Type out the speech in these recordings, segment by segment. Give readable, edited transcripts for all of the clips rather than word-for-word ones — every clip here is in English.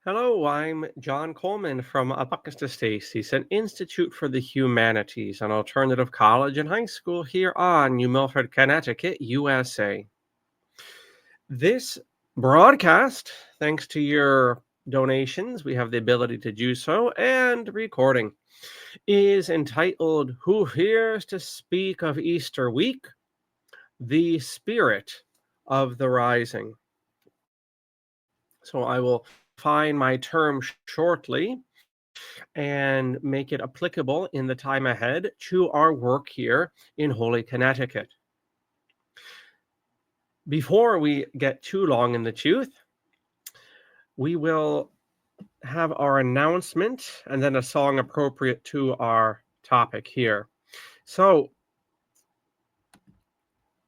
Hello, I'm John Coleman from ApocatastasisInstitute, an institute for the humanities, an alternative college and high school here on New Milford, Connecticut, USA. This broadcast, thanks to your donations, we have the ability to do so, and recording, is entitled Who Hears to Speak of Easter Week? The Spirit of the Rising. So I will find my term shortly and make it applicable in the time ahead to our work here in Holy Connecticut. Before we get too long in the tooth, we will have our announcement and then a song appropriate to our topic here. So,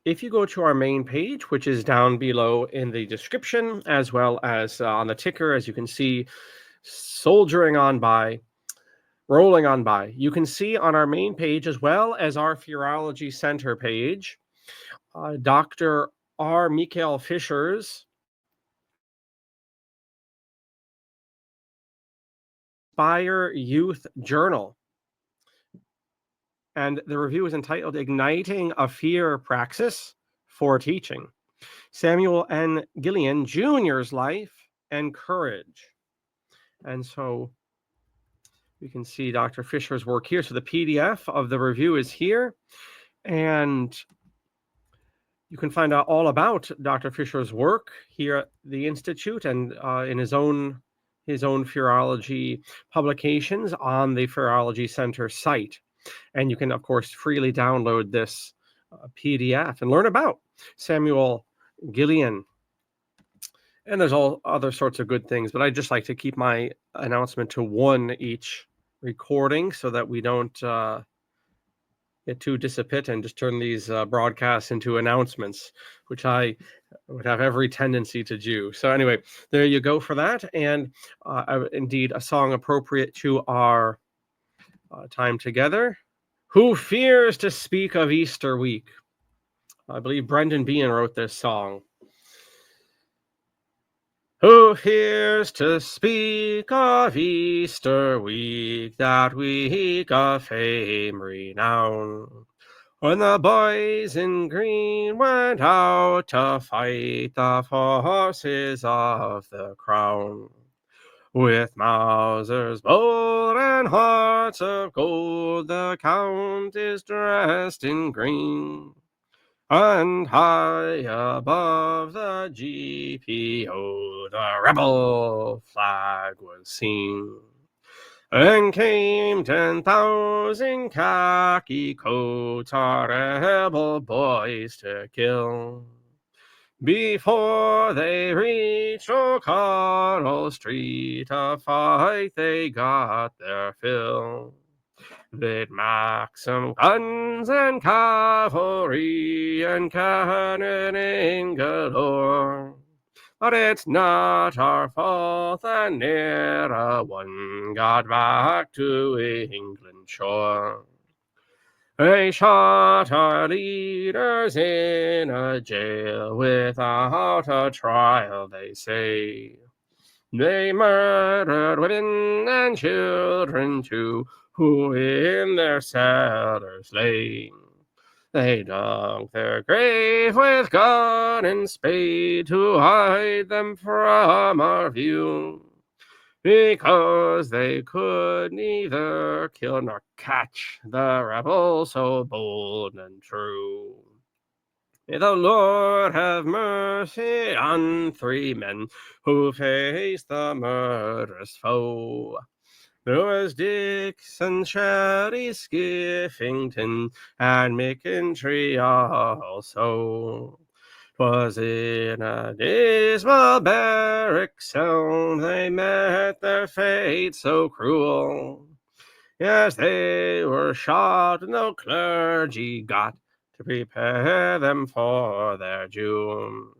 if you go to our main page, which is down below in the description, as well as on the ticker, as you can see, soldiering on by, rolling on by. You can see on our main page, as well as our Theology Center page, Dr. R. Michael Fisher's Inspire Youth Journal. And the review is entitled Igniting a Fear Praxis for Teaching. Samuel N. Gillian Jr.'s Life and Courage. And so we can see Dr. Fisher's work here. So the PDF of the review is here. And you can find out all about Dr. Fisher's work here at the Institute and in his own Theology publications on the Theology Center site. And you can, of course, freely download this PDF and learn about Samuel Gillian. And there's all other sorts of good things, but I just like to keep my announcement to one each recording so that we don't get too dissipate and just turn these broadcasts into announcements, which I would have every tendency to do. So anyway, there you go for that. And indeed, a song appropriate to our time together. Who Fears to Speak of Easter Week? I believe Brendan Behan wrote this song. Who fears to speak of Easter week, that week of fame renowned, when the boys in green went out to fight the forces of the crown, with Mausers bold and hearts of gold, the Count is dressed in green. And high above the GPO, the rebel flag was seen. And came 10,000 khaki coats, our rebel boys to kill. Before they reached O'Connell Street, a fight they got their fill. They'd Maxim guns and cavalry and cannoning galore. But it's not our fault that ne'er a one got back to England's shore. They shot our leaders in a jail without a trial, they say. They murdered women and children too, who in their cellars lay. They dug their grave with gun and spade to hide them from our view, because they could neither kill nor catch the rebels so bold and true. May the Lord have mercy on 3 men who faced the murderous foe. There was Dixon, Shelley, Skiffington, and McIntry also. 'Twas in a dismal barrack cell they met their fate so cruel. Yes, they were shot, no clergy got to prepare them for their doom.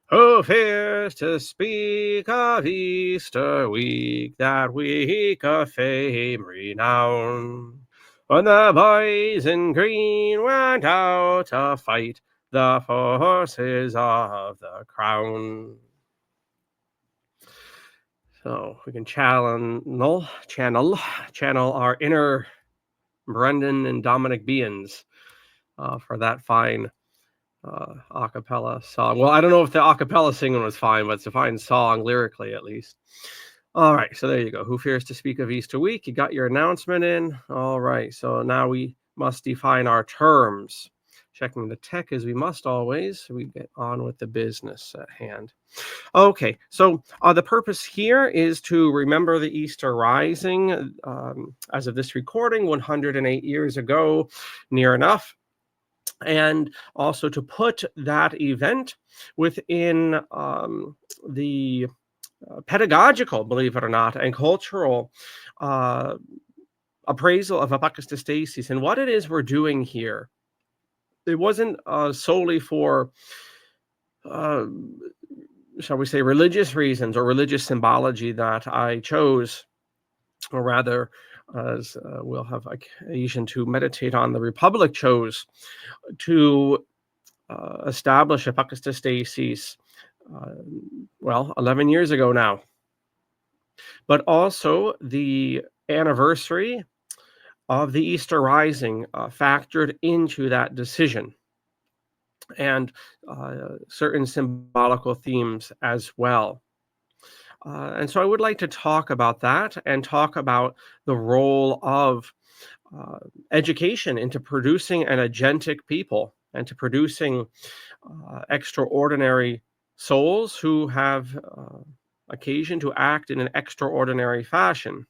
Who fears to speak of Easter week, that week of fame renowned, when the boys in green went out to fight the forces of the crown? So we can channel our inner Brendan and Dominic Beans for that fine a cappella song. Well, I don't know if the a cappella singing was fine, but it's a fine song lyrically, at least. All right, so there you go. Who fears to speak of Easter week? You got your announcement in. All right, so now we must define our terms. Checking the tech as we must always. We get on with the business at hand. Okay, so the purpose here is to remember the Easter Rising. As of this recording, 108 years ago, near enough. And also to put that event within the pedagogical, believe it or not, and cultural appraisal of apocatastasis and what it is we're doing here. It wasn't solely for, shall we say, religious reasons or religious symbology that I chose, or rather, as we'll have occasion to meditate on, the Republic chose to establish apocastastasis, 11 years ago now. But also the anniversary of the Easter Rising factored into that decision, and certain symbolical themes as well. And so I would like to talk about that and talk about the role of education into producing an agentic people and to producing extraordinary souls who have occasion to act in an extraordinary fashion.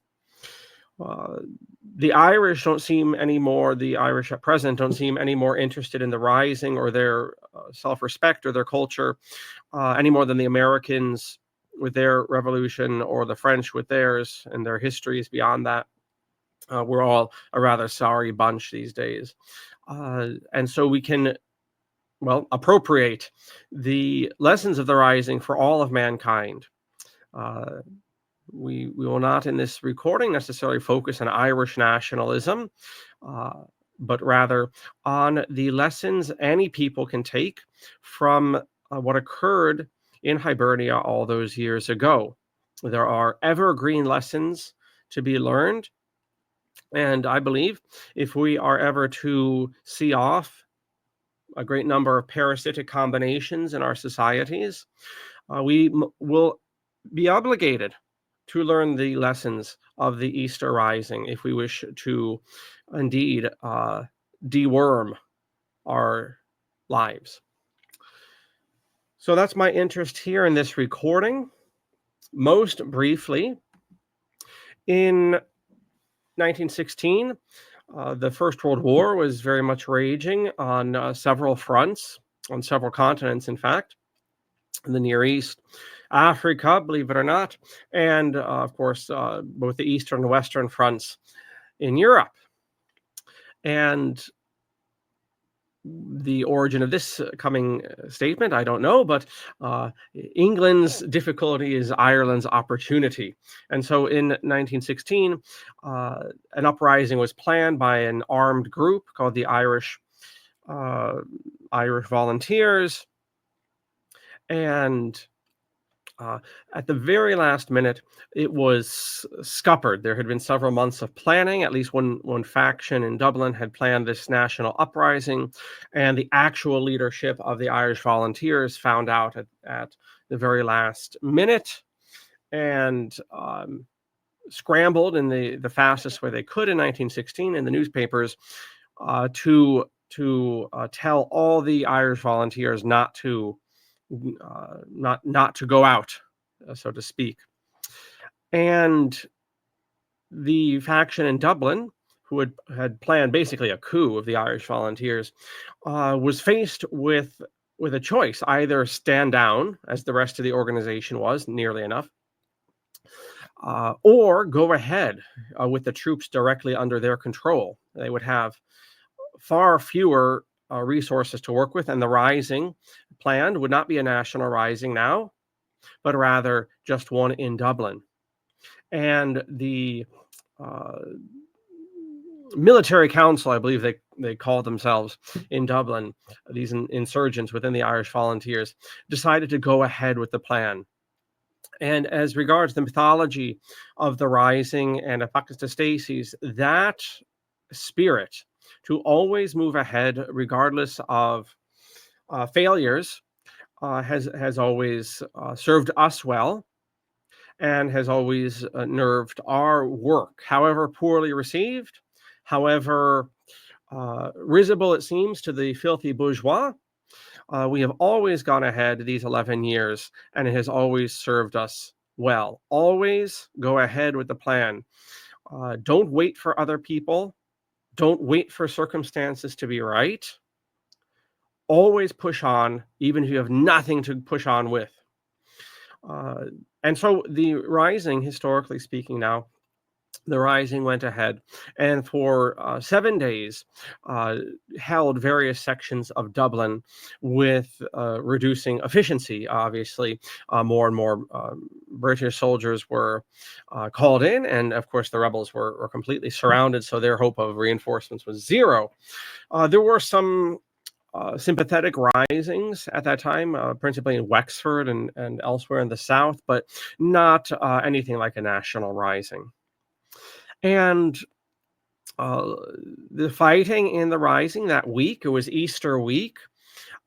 The Irish the Irish at present don't seem any more interested in the Rising or their self-respect or their culture any more than the Americans with their revolution or the French with theirs and their histories beyond that. We're all a rather sorry bunch these days. And so we can, appropriate the lessons of the Rising for all of mankind. We will not in this recording necessarily focus on Irish nationalism, but rather on the lessons any people can take from what occurred in Hibernia all those years ago. There are evergreen lessons to be learned, and I believe if we are ever to see off a great number of parasitic combinations in our societies, we will be obligated to learn the lessons of the Easter Rising if we wish to indeed deworm our lives. So that's my interest here in this recording. Most briefly, in 1916, the First World War was very much raging on several fronts, on several continents, in fact, in the Near East, Africa, believe it or not, and of course, both the Eastern and Western fronts in Europe. And the origin of this coming statement, I don't know, but England's difficulty is Ireland's opportunity. And so in 1916, an uprising was planned by an armed group called the Irish Volunteers. And at the very last minute, it was scuppered. There had been several months of planning. At least one faction in Dublin had planned this national uprising, and the actual leadership of the Irish Volunteers found out at the very last minute and scrambled in the fastest way they could in 1916 in the newspapers to tell all the Irish Volunteers not to go out, so to speak. And the faction in Dublin, who had planned basically a coup of the Irish Volunteers, was faced with a choice: either stand down, as the rest of the organization was, nearly enough, or go ahead with the troops directly under their control. They would have far fewer resources to work with, and the rising planned would not be a national rising now, but rather just one in Dublin. And the military council, I believe they called themselves in Dublin, these insurgents within the Irish Volunteers, decided to go ahead with the plan. And as regards the mythology of the rising and apocatastasis, that spirit to always move ahead regardless of failures has always served us well and has always nerved our work, however poorly received, however risible it seems to the filthy bourgeois. We have always gone ahead these 11 years, and it has always served us well. Always go ahead with the plan. Don't wait for other people. Don't wait for circumstances to be right. Always push on, even if you have nothing to push on with. Uh, and so the rising, historically speaking now, the rising went ahead and for 7 days held various sections of Dublin with reducing efficiency. Obviously, more and more British soldiers were called in, and of course, the rebels were completely surrounded, so their hope of reinforcements was zero. There were some sympathetic risings at that time, principally in Wexford and elsewhere in the south, but not anything like a national rising. And uh, the fighting in the rising that week, it was Easter week.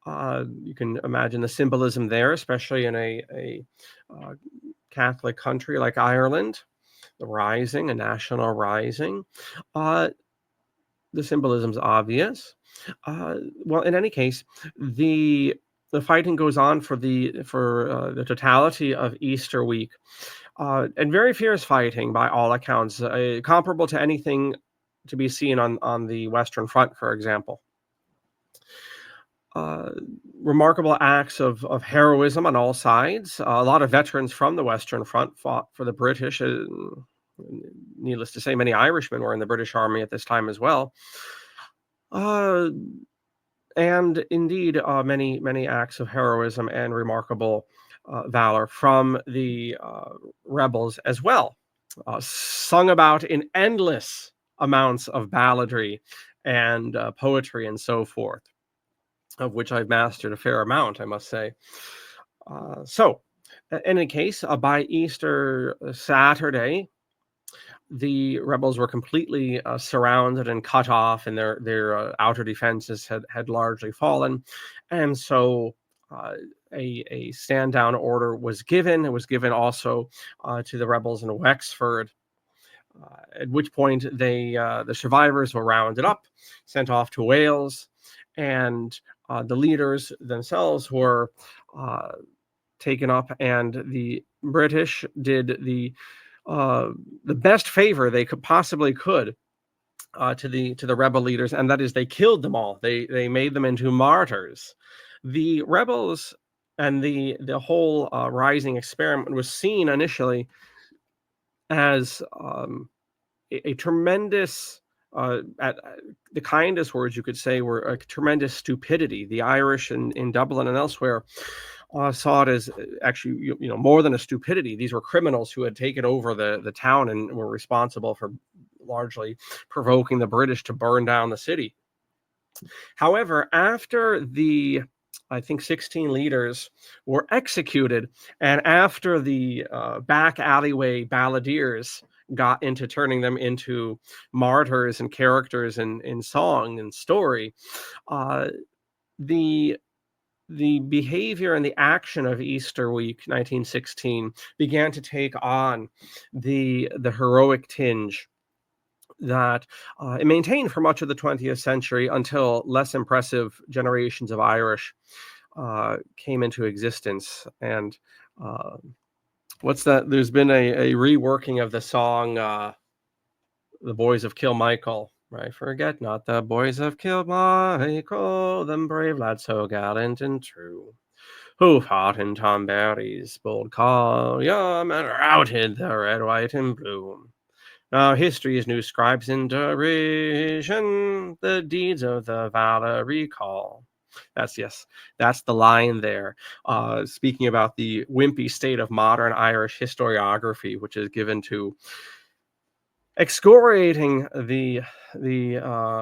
You can imagine the symbolism there, especially in a Catholic country like Ireland. The rising, a national rising. Uh, the symbolism's obvious. Well, in any case, the fighting goes on for the totality of Easter week. And very fierce fighting by all accounts, comparable to anything to be seen on the Western Front, for example. Uh, Remarkable acts of heroism on all sides. A lot of veterans from the Western Front fought for the British. Needless to say, many Irishmen were in the British Army at this time as well. And indeed, many acts of heroism and remarkable valor from the rebels as well, sung about in endless amounts of balladry and poetry and so forth, of which I've mastered a fair amount, I must say. So, in any case, by Easter Saturday, the rebels were completely surrounded and cut off, and their outer defenses had largely fallen, and so a stand down order was given. It was given also to the rebels in Wexford. At which point the survivors were rounded up, sent off to Wales, and the leaders themselves were taken up, and the British did the best favor they possibly could to the rebel leaders, and that is they killed them all. They made them into martyrs. The rebels and the whole rising experiment was seen initially as a tremendous, at the kindest words you could say, were a tremendous stupidity. The Irish in Dublin and elsewhere saw it as actually, more than a stupidity. These were criminals who had taken over the town and were responsible for largely provoking the British to burn down the city. However, after I think 16 leaders were executed, and after the back alleyway balladeers got into turning them into martyrs and characters in song and story, the behavior and the action of Easter week 1916 began to take on the heroic tinge that it maintained for much of the 20th century until less impressive generations of Irish came into existence. And what's that? There's been a reworking of the song "The Boys of Kilmichael." Right, forget not the boys of Kilmichael, them brave lads so gallant and true, who fought in Tom Barry's bold column and routed the red, white, and blue. Now history's new scribes in derision the deeds of the valor recall. That's the line there. Speaking about the wimpy state of modern Irish historiography, which is given to excoriating the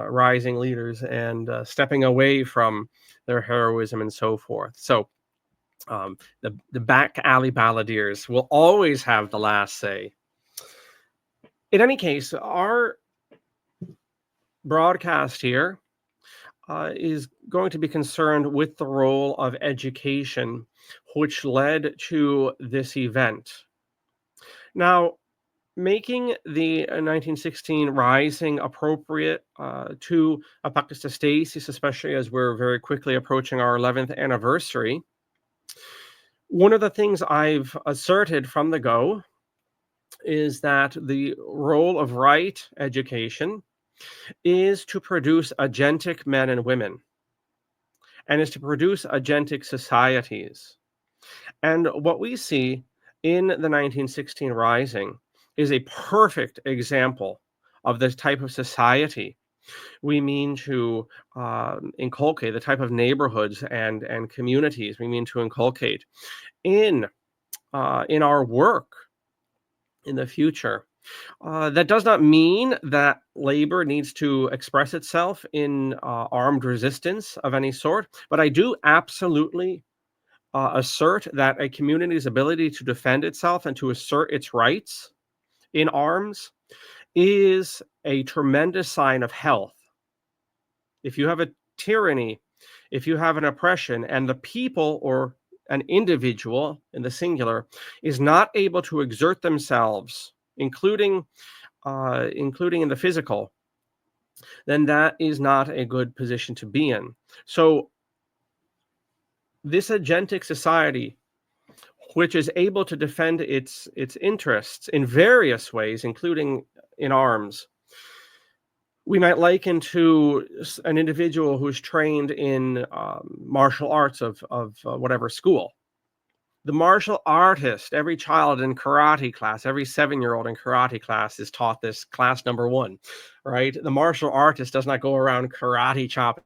rising leaders and stepping away from their heroism and so forth. So The back alley balladeers will always have the last say. In any case, our broadcast here is going to be concerned with the role of education, which led to this event. Now, making the 1916 Rising appropriate to Apocatastasis, especially as we're very quickly approaching our 11th anniversary, one of the things I've asserted from the go is that the role of right education is to produce agentic men and women, and is to produce agentic societies. And what we see in the 1916 Rising is a perfect example of this type of society we mean to inculcate, the type of neighborhoods and communities we mean to inculcate in our work in the future. That does not mean that labor needs to express itself in armed resistance of any sort, but I do absolutely assert that a community's ability to defend itself and to assert its rights in arms is a tremendous sign of health. If you have a tyranny, if you have an oppression, and the people or an individual in the singular is not able to exert themselves, including in the physical, then that is not a good position to be in. So this agentic society, which is able to defend its interests in various ways, including in arms, we might liken to an individual who's trained in martial arts of whatever school. The martial artist, every child in karate class, every 7-year-old in karate class is taught this, class number 1, right? The martial artist does not go around karate chopping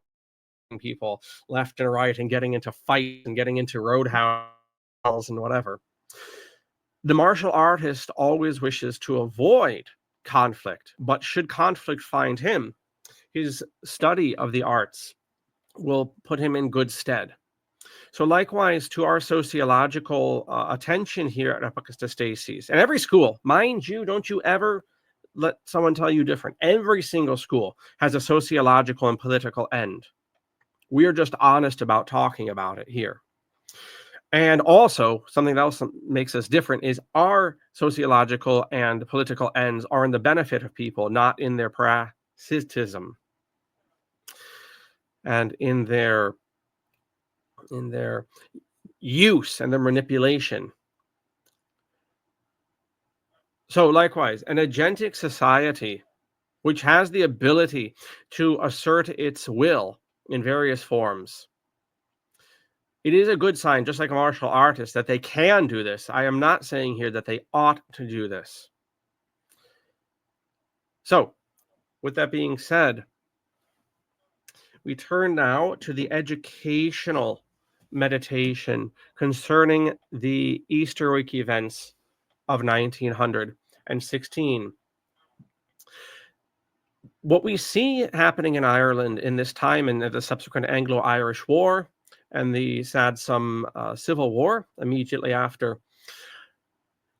people left and right and getting into fights and getting into roadhouse and whatever. The martial artist always wishes to avoid conflict, but should conflict find him, his study of the arts will put him in good stead. So likewise to our sociological attention here at Apocatastasis, and every school, mind you, don't you ever let someone tell you different. Every single school has a sociological and political end. We are just honest about talking about it here. And also, something else that makes us different is our sociological and political ends are in the benefit of people, not in their parasitism and in their use and their manipulation. So likewise, an agentic society which has the ability to assert its will in various forms, it is a good sign, just like a martial artist, that they can do this. I am not saying here that they ought to do this. So, with that being said, we turn now to the educational meditation concerning the Easter week events of 1916. What we see happening in Ireland in this time, and the subsequent Anglo-Irish War and the sad-some Civil War immediately after,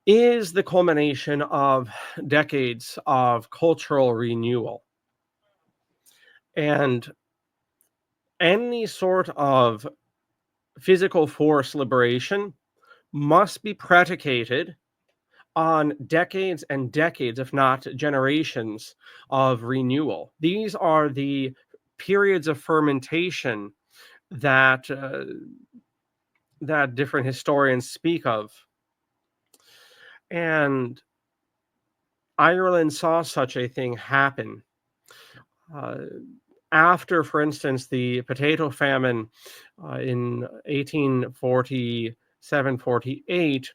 is the culmination of decades of cultural renewal. And any sort of physical force liberation must be predicated on decades and decades, if not generations, of renewal. These are the periods of fermentation that that different historians speak of. And Ireland saw such a thing happen. After, for instance, the potato famine in 1847-48,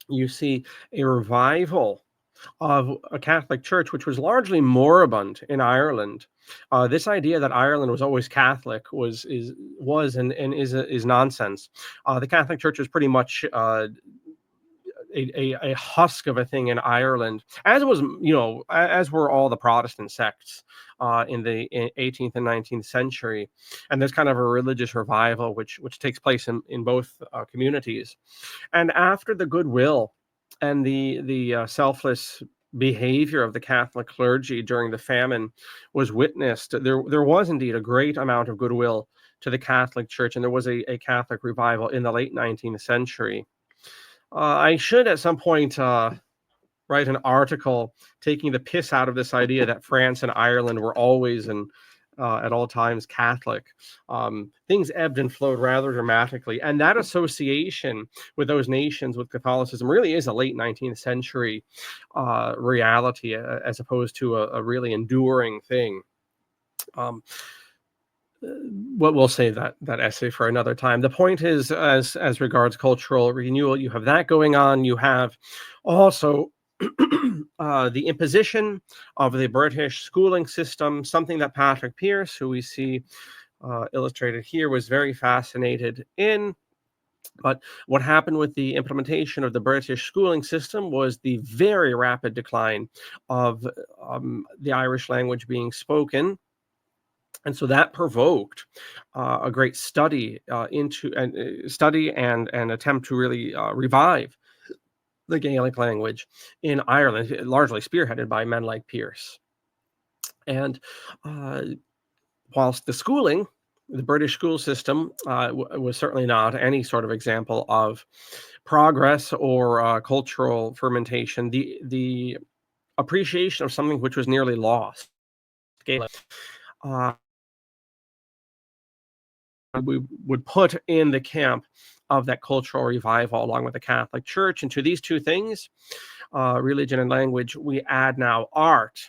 you see a revival of a Catholic Church, which was largely moribund in Ireland. This idea that Ireland was always Catholic is nonsense. The Catholic Church was pretty much a husk of a thing in Ireland, as was, as were all the Protestant sects in the 18th and 19th century. And there's kind of a religious revival which takes place in both communities. And after the goodwill and the selfless behavior of the Catholic clergy during the famine was witnessed, there was indeed a great amount of goodwill to the Catholic Church, and there was a Catholic revival in the late 19th century. I should at some point write an article taking the piss out of this idea that France and Ireland were always and at all times Catholic. Things ebbed and flowed rather dramatically, and that association with those nations with Catholicism really is a late 19th century reality, as opposed to a really enduring thing. We'll save that essay for another time. The point is, as regards cultural renewal, you have that going on. You have also the imposition of the British schooling system, something that Patrick Pearse, who we see illustrated here, was very fascinated in. But what happened with the implementation of the British schooling system was the very rapid decline of the Irish language being spoken. And so that provoked a great study and attempt to really revive the Gaelic language in Ireland, largely spearheaded by men like Pearse. And whilst the British school system was certainly not any sort of example of progress or cultural fermentation, the appreciation of something which was nearly lost, Gaelic, we would put in the camp of that cultural revival along with the Catholic Church. And to these two things, religion and language, we add now art.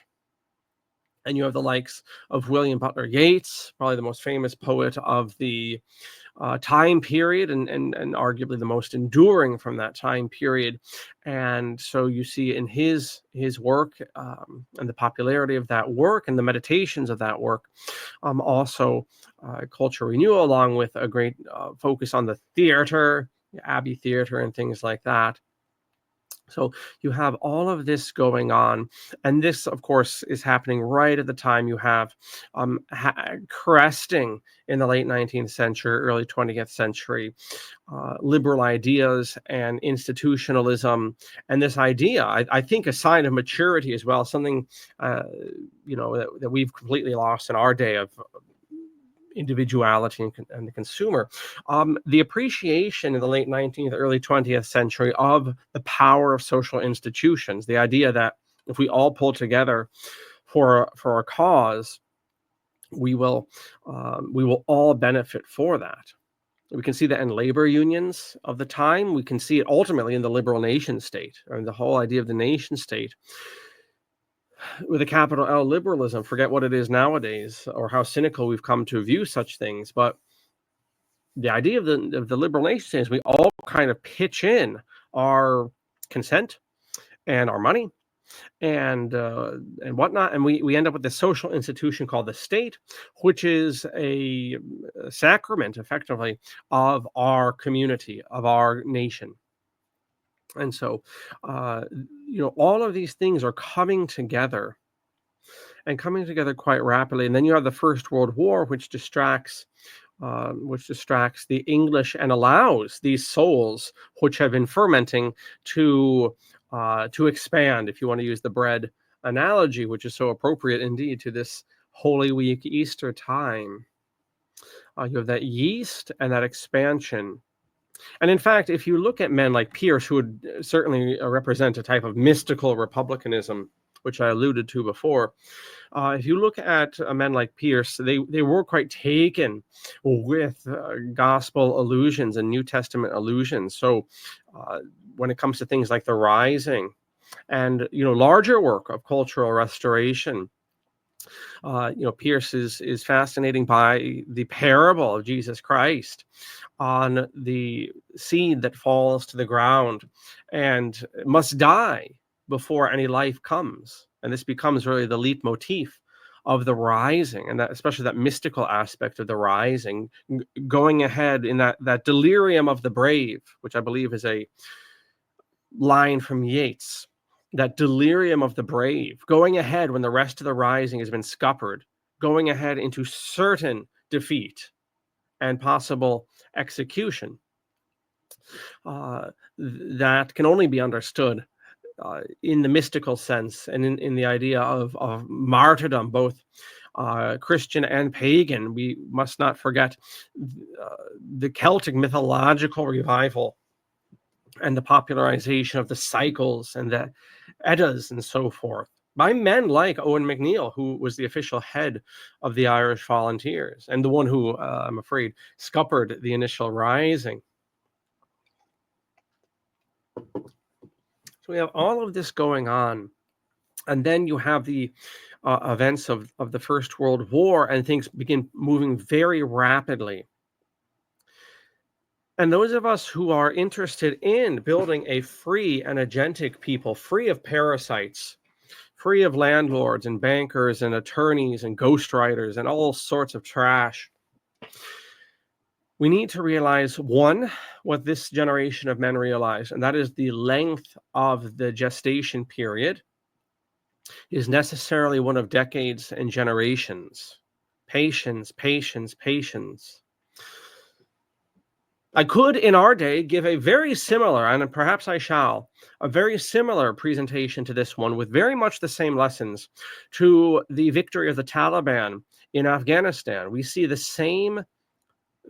And you have the likes of William Butler Yeats, probably the most famous poet of the time period, and arguably the most enduring from that time period. And so you see in his work and the popularity of that work and the meditations of that work, also cultural renewal, along with a great focus on the theater, Abbey Theater and things like that. So you have all of this going on, and this, of course, is happening right at the time you have cresting in the late 19th century, early 20th century, liberal ideas and institutionalism, and this idea, I think, a sign of maturity as well, something that we've completely lost in our day of individuality and the consumer. The appreciation in the late 19th, early 20th century of the power of social institutions, the idea that if we all pull together for a cause, we will all benefit for that. We can see that in labor unions of the time. We can see it ultimately in the liberal nation state, or the whole idea of the nation state. With a capital L, liberalism, forget what it is nowadays or how cynical we've come to view such things. But the idea of the liberal nation state is we all kind of pitch in our consent and our money and whatnot, and we end up with this social institution called the state, which is a sacrament, effectively, of our community, of our nation. And so, all of these things are coming together quite rapidly. And then you have the First World War, which distracts the English and allows these souls, which have been fermenting, to expand, if you want to use the bread analogy, which is so appropriate indeed to this Holy Week Easter time. You have that yeast and that expansion. And in fact, if you look at men like Pearse, who would certainly represent a type of mystical republicanism, which I alluded to before, if you look at men like Pearse, they were quite taken with gospel allusions and New Testament allusions. So when it comes to things like the Rising and larger work of cultural restoration, Pearse is fascinating by the parable of Jesus Christ on the seed that falls to the ground and must die before any life comes. And this becomes really the leitmotif of the rising, and that, especially that mystical aspect of the rising, going ahead in that delirium of the brave, which I believe is a line from Yeats, that delirium of the brave, going ahead when the rest of the rising has been scuppered, going ahead into certain defeat and possible execution, that can only be understood in the mystical sense and in the idea of martyrdom, both Christian and pagan. We must not forget the Celtic mythological revival and the popularization of the cycles and the Eddas and so forth by men like Owen McNeill, who was the official head of the Irish Volunteers and the one who, I'm afraid, scuppered the initial rising. So we have all of this going on. And then you have the events of the First World War, and things begin moving very rapidly. And those of us who are interested in building a free and agentic people, free of parasites, free of landlords and bankers and attorneys and ghostwriters and all sorts of trash, we need to realize, one, what this generation of men realize, and that is the length of the gestation period is necessarily one of decades and generations. Patience, patience, patience. I could, in our day, give a very similar, and perhaps I shall, a very similar presentation to this one with very much the same lessons to the victory of the Taliban in Afghanistan. We see the same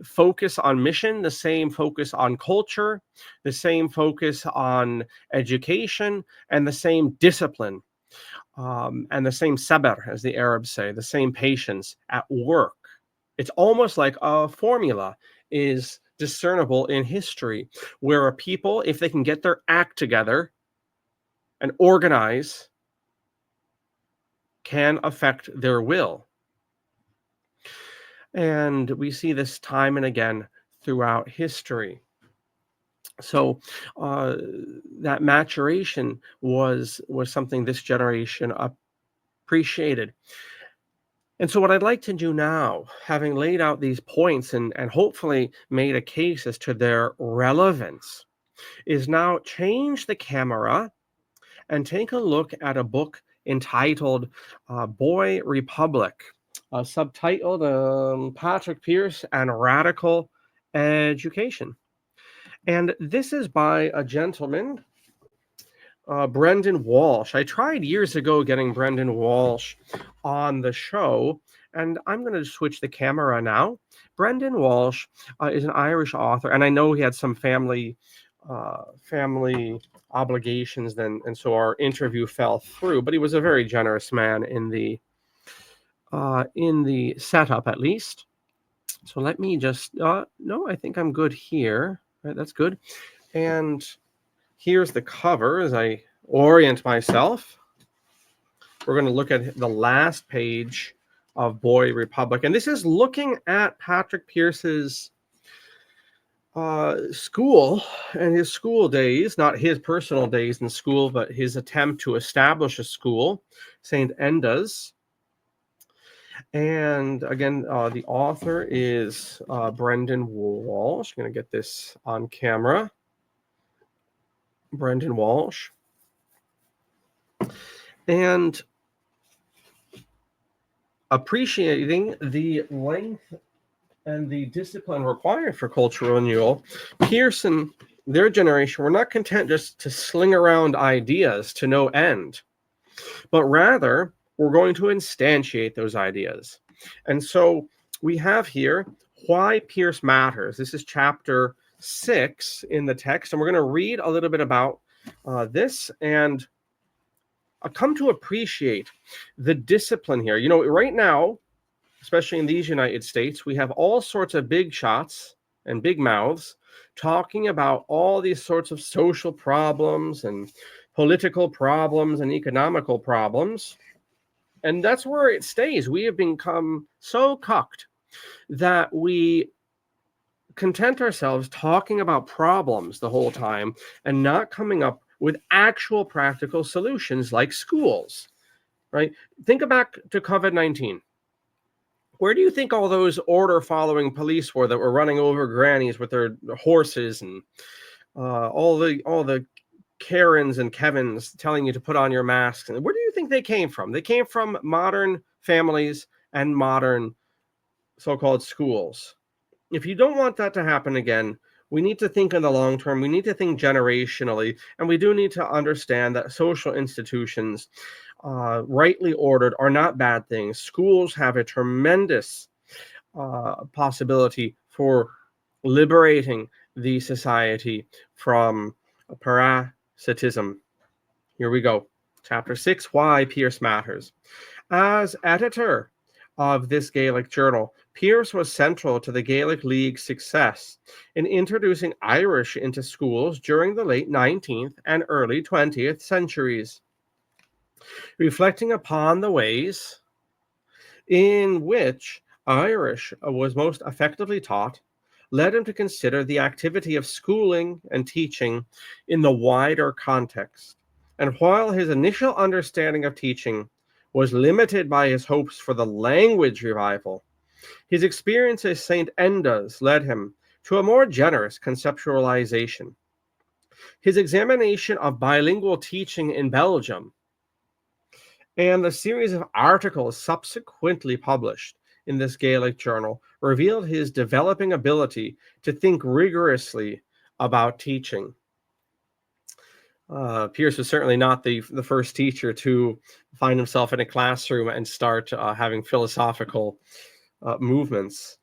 focus on mission, the same focus on culture, the same focus on education, and the same discipline, and the same sabr, as the Arabs say, the same patience at work. It's almost like a formula is discernible in history, where a people, if they can get their act together and organize, can affect their will. And we see this time and again throughout history. So that maturation was something this generation appreciated. And so what I'd like to do now, having laid out these points and hopefully made a case as to their relevance, is now change the camera and take a look at a book entitled Boy Republic, subtitled Patrick Pearse and Radical Education. And this is by a gentleman, Brendan Walsh. I tried years ago getting Brendan Walsh on the show, and I'm going to switch the camera now. Brendan Walsh is an Irish author, and I know he had some family obligations then, and so our interview fell through. But he was a very generous man in the setup, at least. So let me just no, I think I'm good here. Right, that's good. And here's the cover as I orient myself. We're going to look at the last page of Boy Republic. And this is looking at Patrick Pearse's school and his school days, not his personal days in school, but his attempt to establish a school, St. Enda's. And again, the author is Brendan Walsh. I'm going to get this on camera. Brendan Walsh. And appreciating the length and the discipline required for cultural renewal, Pearse and their generation were not content just to sling around ideas to no end, but rather we're going to instantiate those ideas. And so we have here why Pearse matters. This is chapter 6 in the text, and we're going to read a little bit about this and come to appreciate the discipline here. You know, right now, especially in these United States, we have all sorts of big shots and big mouths talking about all these sorts of social problems and political problems and economical problems. And that's where it stays. We have become so cucked that we content ourselves talking about problems the whole time and not coming up with actual practical solutions like schools, right? Think back to COVID-19. Where do you think all those order-following police were that were running over grannies with their horses and all the Karens and Kevins telling you to put on your masks. And where do you think they came from? They came from modern families and modern so-called schools. If you don't want that to happen again, we need to think in the long term. We need to think generationally, and we do need to understand that social institutions, rightly ordered, are not bad things. Schools have a tremendous possibility for liberating the society from parasitism. Here we go. Chapter 6, Why Pearse Matters. As editor of this Gaelic journal, Pearse was central to the Gaelic League's success in introducing Irish into schools during the late 19th and early 20th centuries. Reflecting upon the ways in which Irish was most effectively taught, led him to consider the activity of schooling and teaching in the wider context. And while his initial understanding of teaching was limited by his hopes for the language revival, his experience as St. Enda's led him to a more generous conceptualization. His examination of bilingual teaching in Belgium and the series of articles subsequently published in this Gaelic journal revealed his developing ability to think rigorously about teaching. Pearse was certainly not the first teacher to find himself in a classroom and start having philosophical movements.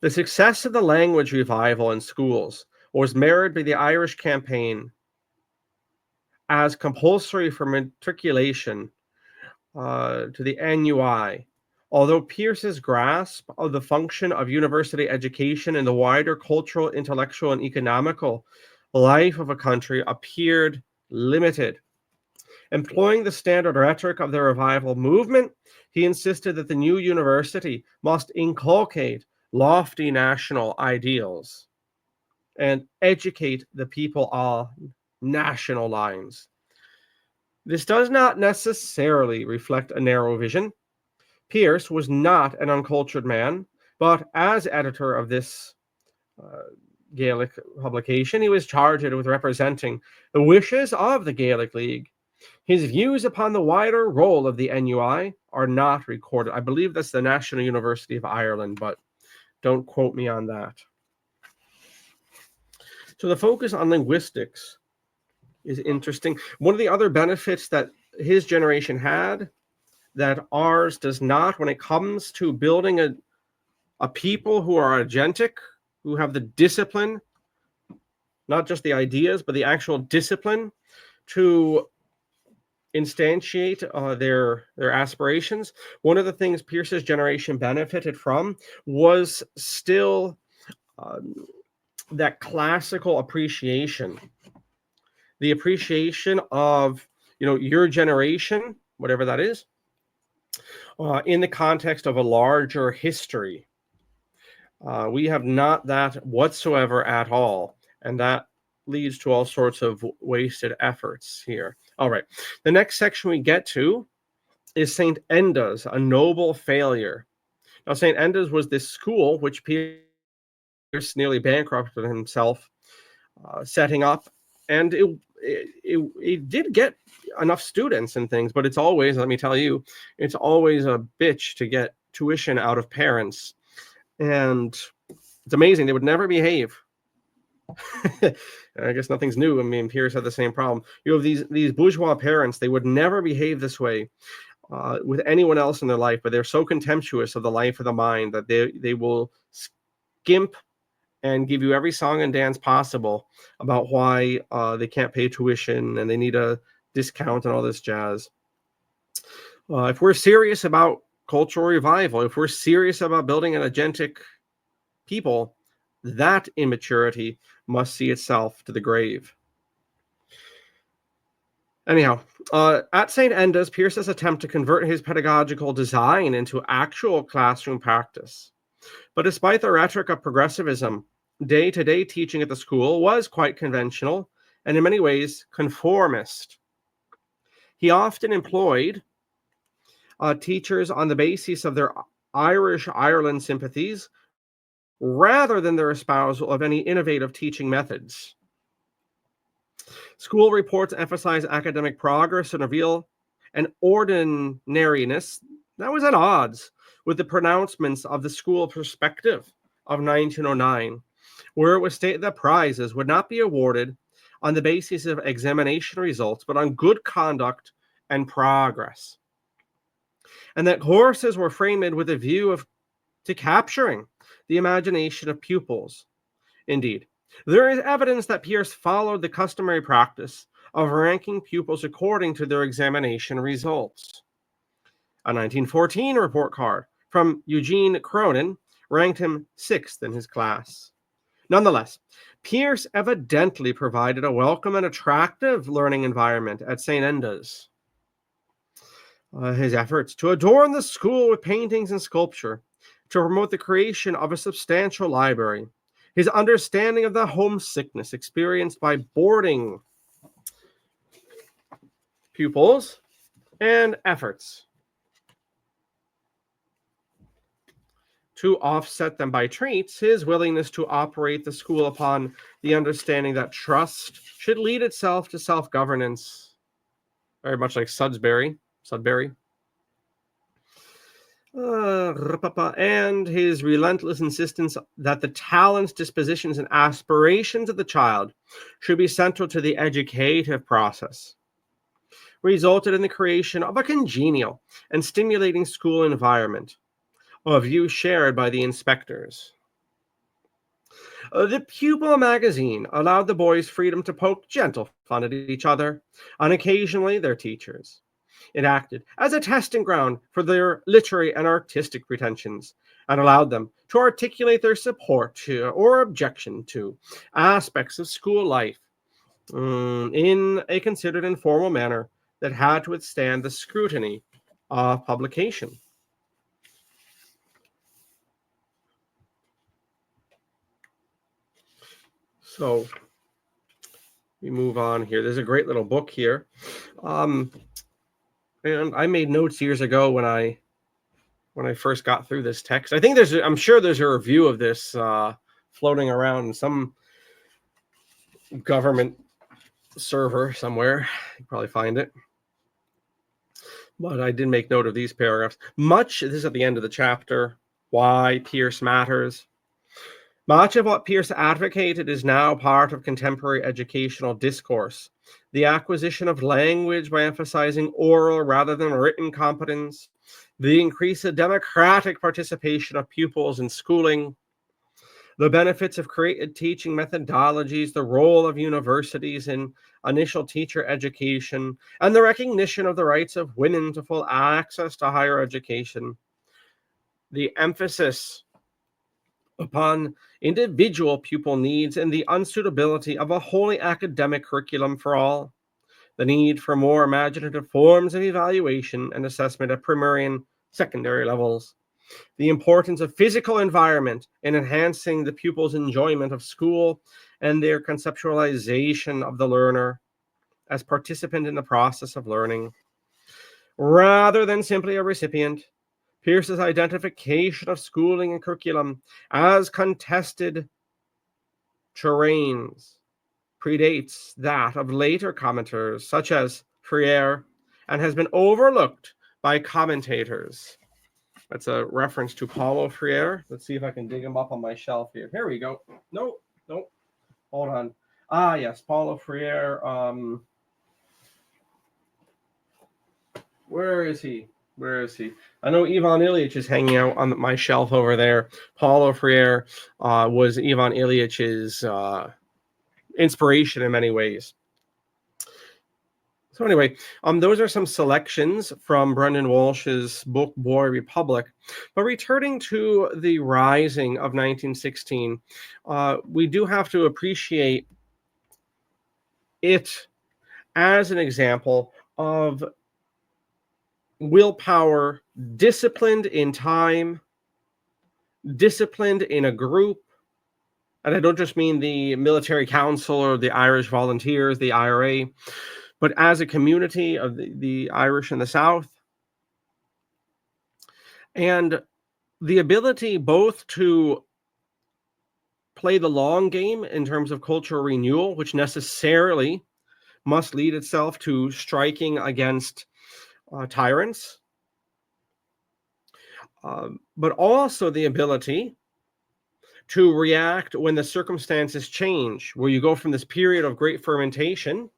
The success of the language revival in schools was mirrored by the Irish campaign as compulsory for matriculation to the NUI. Although Pearse's grasp of the function of university education in the wider cultural, intellectual, and economical life of a country appeared limited. Employing the standard rhetoric of the revival movement, he insisted that the new university must inculcate lofty national ideals and educate the people on national lines. This does not necessarily reflect a narrow vision. Pearse was not an uncultured man, but as editor of this Gaelic publication, he was charged with representing the wishes of the Gaelic League. His views upon the wider role of the NUI are not recorded. I believe that's the National University of Ireland, but don't quote me on that. So the focus on linguistics is interesting. One of the other benefits that his generation had that ours does not, when it comes to building a people who are agentic, who have the discipline, not just the ideas, but the actual discipline to instantiate their aspirations. One of the things Pearse's generation benefited from was still that classical appreciation, the appreciation of your generation, whatever that is, in the context of a larger history. We have not that whatsoever at all, and that leads to all sorts of wasted efforts here. All right, the next section we get to is St. Enda's, a noble failure. Now, St. Enda's was this school which Pearse nearly bankrupted himself setting up, and it did get enough students and things, but it's always, let me tell you, it's always a bitch to get tuition out of parents. And it's amazing. They would never behave. I guess nothing's new. I mean, Pearse had the same problem. You have these bourgeois parents. They would never behave this way with anyone else in their life, but they're so contemptuous of the life of the mind that they will skimp and give you every song and dance possible about why they can't pay tuition and they need a discount and all this jazz. If we're serious about cultural revival, if we're serious about building an agentic people, that immaturity must see itself to the grave. Anyhow, at St. Enda's, Pearse's attempt to convert his pedagogical design into actual classroom practice. But despite the rhetoric of progressivism, day-to-day teaching at the school was quite conventional and in many ways conformist. He often employed teachers on the basis of their Irish Ireland sympathies rather than their espousal of any innovative teaching methods. School reports emphasize academic progress and reveal an ordinariness that was at odds with the pronouncements of the school perspective of 1909, where it was stated that prizes would not be awarded on the basis of examination results, but on good conduct and progress, and that courses were framed with a view to capturing the imagination of pupils. Indeed, there is evidence that Pierce followed the customary practice of ranking pupils according to their examination results. A 1914 report card from Eugene Cronin ranked him 6th in his class. Nonetheless, Pierce evidently provided a welcome and attractive learning environment at St. Enda's. His efforts to adorn the school with paintings and sculpture, to promote the creation of a substantial library, his understanding of the homesickness experienced by boarding pupils, and efforts to offset them by treats, his willingness to operate the school upon the understanding that trust should lead itself to self-governance, very much like Sudbury, and his relentless insistence that the talents, dispositions, and aspirations of the child should be central to the educative process, resulted in the creation of a congenial and stimulating school environment, a view shared by the inspectors. The Pupil magazine allowed the boys freedom to poke gentle fun at each other, and occasionally their teachers. It acted as a testing ground for their literary and artistic pretensions, and allowed them to articulate their support to or objection to aspects of school life in a considered informal manner that had to withstand the scrutiny of publication. So we move on here. There's a great little book here. And I made notes years ago when I first got through this text. I'm sure there's a review of this floating around in some government server somewhere. You probably find it. But I did make note of these paragraphs. This is at the end of the chapter, why Pierce matters. Much of what Pierce advocated is now part of contemporary educational discourse. The acquisition of language by emphasizing oral rather than written competence, the increase of democratic participation of pupils in schooling, the benefits of creative teaching methodologies, the role of universities in initial teacher education, and the recognition of the rights of women to full access to higher education. The emphasis upon individual pupil needs and the unsuitability of a wholly academic curriculum for all, the need for more imaginative forms of evaluation and assessment at primary and secondary levels, the importance of physical environment in enhancing the pupil's enjoyment of school and their conceptualization of the learner as participant in the process of learning, rather than simply a recipient. Pierce's identification of schooling and curriculum as contested terrains predates that of later commenters such as Freire and has been overlooked by commentators. That's a reference to Paulo Freire. Let's see if I can dig him up on my shelf here. Here we go. No. Hold on. Yes, Paulo Freire. Where is he? I know Ivan Ilyich is hanging out on my shelf over there. Paulo Freire was Ivan Ilyich's inspiration in many ways. So anyway, those are some selections from Brendan Walsh's book, Boy Republic. But returning to the Rising of 1916, we do have to appreciate it as an example of willpower, disciplined in time, disciplined in a group. And I don't just mean the military council or the Irish volunteers, the IRA, but as a community of the Irish in the South. And the ability both to play the long game in terms of cultural renewal, which necessarily must lead itself to striking against tyrants, but also the ability to react when the circumstances change, where you go from this period of great fermentation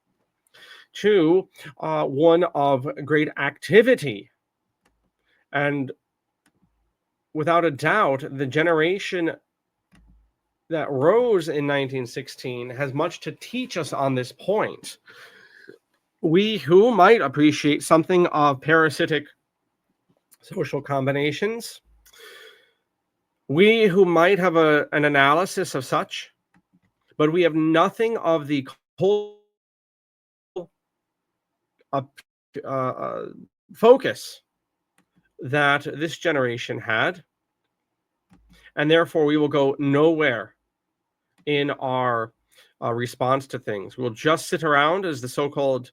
to one of great activity. And without a doubt, the generation that rose in 1916 has much to teach us on this point. We who might appreciate something of parasitic social combinations, we who might have an analysis of such, but we have nothing of the whole focus that this generation had, and therefore we will go nowhere in our response to things. We'll just sit around as the so-called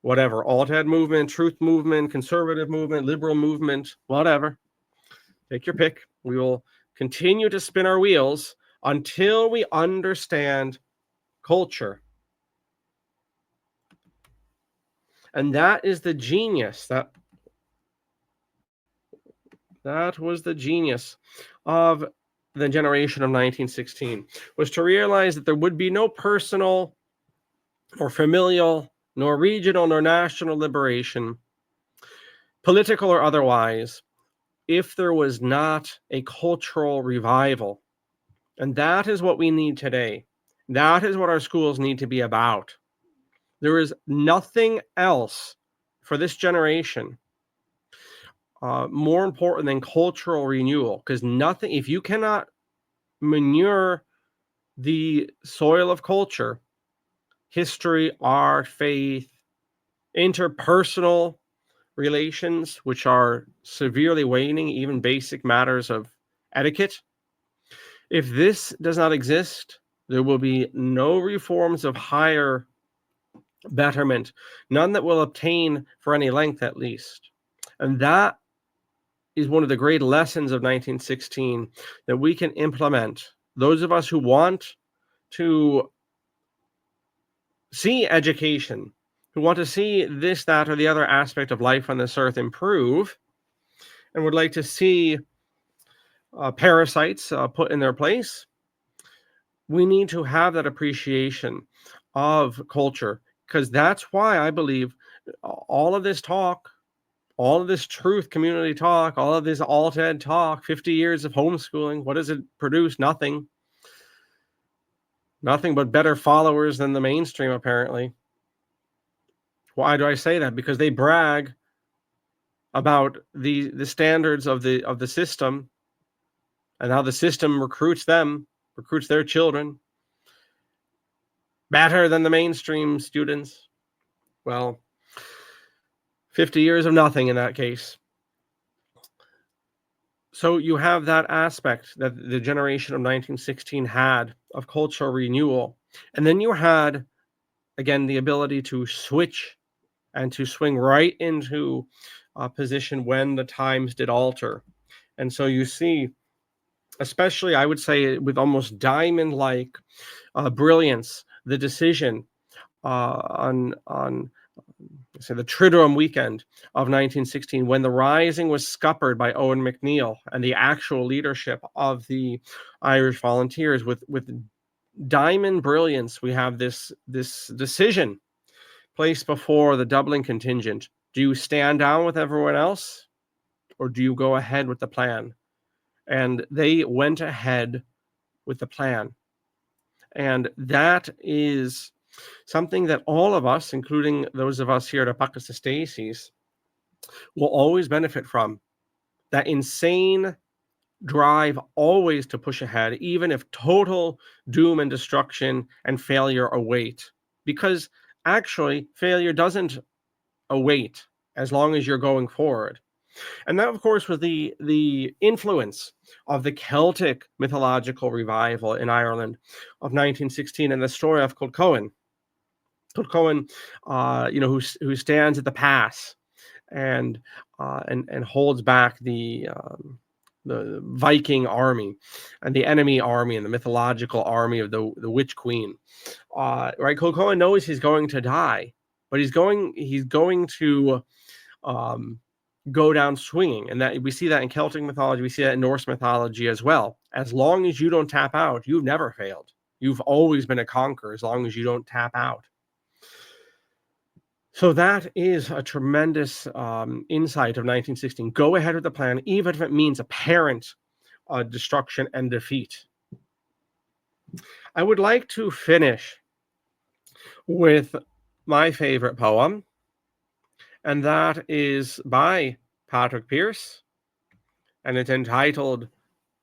whatever alt-ed movement, truth movement, conservative movement, liberal movement, whatever. Take your pick. We will continue to spin our wheels until we understand culture. And that is the genius. That was the genius of the generation of 1916, was to realize that there would be no personal or familial, nor regional, nor national liberation, political or otherwise, if there was not a cultural revival. And that is what we need today. That is what our schools need to be about. There is nothing else for this generation more important than cultural renewal, because nothing, if you cannot manure the soil of culture, history, art, faith, interpersonal relations, which are severely waning, even basic matters of etiquette, if this does not exist, there will be no reforms of higher betterment, none that will obtain for any length at least. And that is one of the great lessons of 1916 that we can implement. Those of us who want to see education, who want to see this, that, or the other aspect of life on this earth improve, and would like to see parasites put in their place, we need to have that appreciation of culture, because that's why I believe all of this talk, all of this truth community talk, all of this alt-ed talk, 50 years of homeschooling, what does it produce? Nothing but better followers than the mainstream, apparently. Why do I say that? Because they brag about the standards of the system, and how the system recruits their children better than the mainstream students. Well, 50 years of nothing in that case. So you have that aspect that the generation of 1916 had of cultural renewal. And then you had, again, the ability to switch and to swing right into a position when the times did alter. And so you see, especially, I would say, with almost diamond-like brilliance, the decision on say the Triduum weekend of 1916, when the rising was scuppered by Owen McNeill and the actual leadership of the Irish Volunteers, with diamond brilliance, we have this decision placed before the Dublin contingent. Do you stand down with everyone else, or do you go ahead with the plan? And they went ahead with the plan. And that is something that all of us, including those of us here at ApocatastasisInstitute, will always benefit from. That insane drive always to push ahead, even if total doom and destruction and failure await. Because actually, failure doesn't await as long as you're going forward. And that, of course, was the influence of the Celtic mythological revival in Ireland of 1916, and the story of Culcohen, who stands at the pass and holds back the the Viking army and the enemy army and the mythological army of the witch queen. Right, Cocoa knows he's going to die, but he's going to go down swinging, and that we see that in Celtic mythology. We see that in Norse mythology as well. As long as you don't tap out, you've never failed. You've always been a conqueror as long as you don't tap out. So that is a tremendous insight of 1916. Go ahead with the plan, even if it means apparent destruction and defeat. I would like to finish with my favorite poem, and that is by Patrick Pearse, and it's entitled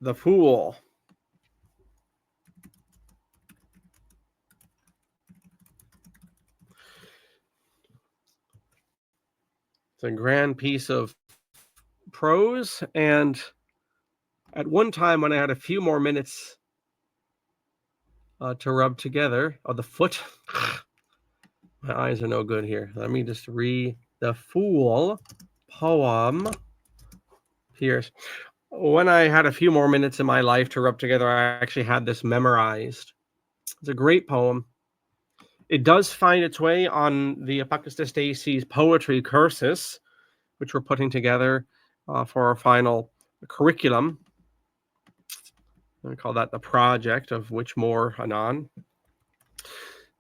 The Fool. It's a grand piece of prose, and at one time when I had a few more minutes to rub together, the foot, my eyes are no good here. Let me just read The Fool poem, Pearse. When I had a few more minutes in my life to rub together, I actually had this memorized. It's a great poem. It does find its way on the ApocatastasisInstitute's poetry cursus, which we're putting together for our final curriculum. I call that the project, of which more anon.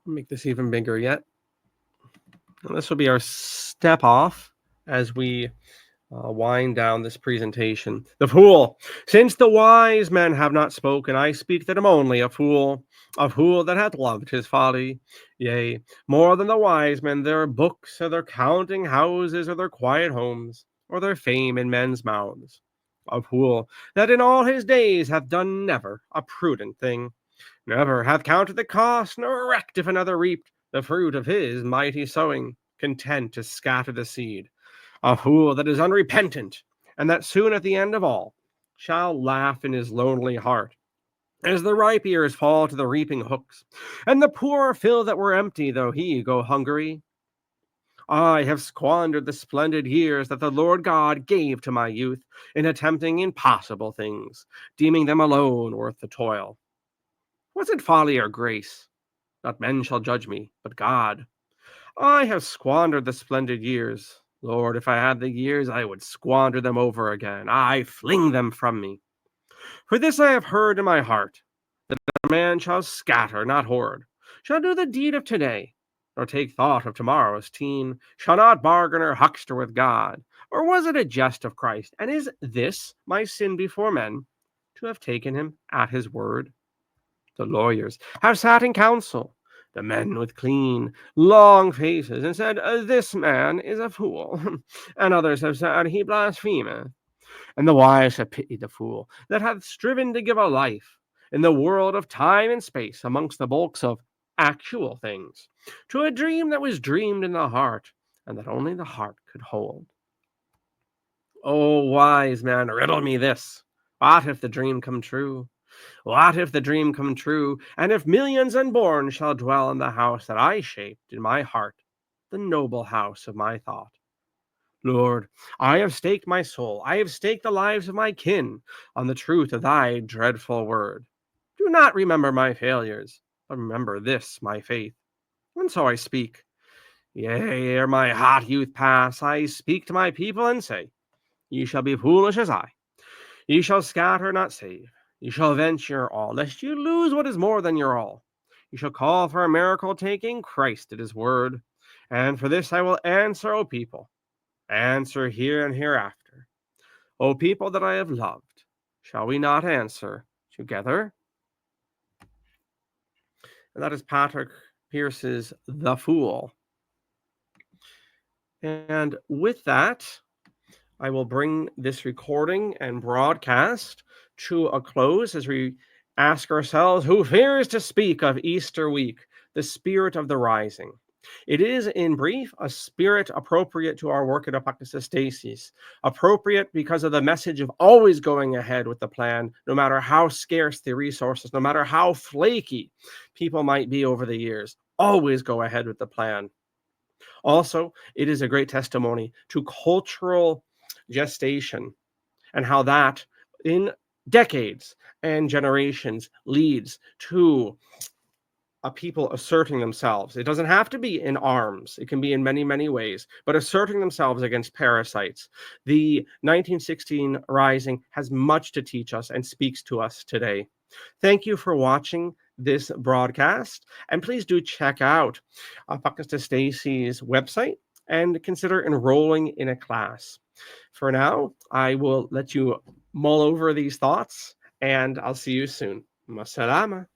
I'll make this even bigger yet. And this will be our step off as we wind down this presentation. The fool. Since the wise men have not spoken, I speak that am only a fool that hath loved his folly. Yea, more than the wise men, their books, or their counting houses, or their quiet homes, or their fame in men's mouths. A fool that in all his days hath done never a prudent thing, never hath counted the cost, nor recked if another reaped the fruit of his mighty sowing, content to scatter the seed. A fool that is unrepentant, and that soon at the end of all shall laugh in his lonely heart, as the ripe ears fall to the reaping hooks, and the poor fill that were empty, though he go hungry. I have squandered the splendid years that the Lord God gave to my youth in attempting impossible things, deeming them alone worth the toil. Was it folly or grace? Not men shall judge me, but God. I have squandered the splendid years. Lord, if I had the years, I would squander them over again. I fling them from me. For this I have heard in my heart, that a man shall scatter, not hoard, shall do the deed of today, nor take thought of tomorrow's teen, shall not bargain or huckster with God. Or was it a jest of Christ? And is this my sin before men, to have taken him at his word? The lawyers have sat in council, the men with clean, long faces, and said, This man is a fool. And others have said, He blasphemeth. And the wise have pitied the fool that hath striven to give a life in the world of time and space amongst the bulks of actual things, to a dream that was dreamed in the heart, and that only the heart could hold. O wise man, riddle me this. What if the dream come true? What if the dream come true, and if millions unborn shall dwell in the house that I shaped in my heart, the noble house of my thought? Lord, I have staked my soul, I have staked the lives of my kin on the truth of thy dreadful word. Do not remember my failures, but remember this, my faith. And so I speak. Yea, ere my hot youth pass, I speak to my people and say, Ye shall be foolish as I. Ye shall scatter, not save. Ye shall venture all, lest you lose what is more than your all. Ye shall call for a miracle, taking Christ at his word. And for this I will answer, O people, answer here and hereafter. O people that I have loved, shall we not answer together? And that is Patrick Pearse's The Fool. And with that, I will bring this recording and broadcast to a close as we ask ourselves, who fears to speak of Easter week, the spirit of the rising? It is, in brief, a spirit appropriate to our work at Apocatastasis, appropriate because of the message of always going ahead with the plan, no matter how scarce the resources, no matter how flaky people might be over the years, always go ahead with the plan. Also, it is a great testimony to cultural gestation and how that in decades and generations leads to a people asserting themselves. It doesn't have to be in arms. It can be in many, many ways, but asserting themselves against parasites. The 1916 Rising has much to teach us and speaks to us today. Thank you for watching this broadcast, and please do check out Apocastasis's website and consider enrolling in a class. For now, I will let you mull over these thoughts, and I'll see you soon. Masalama.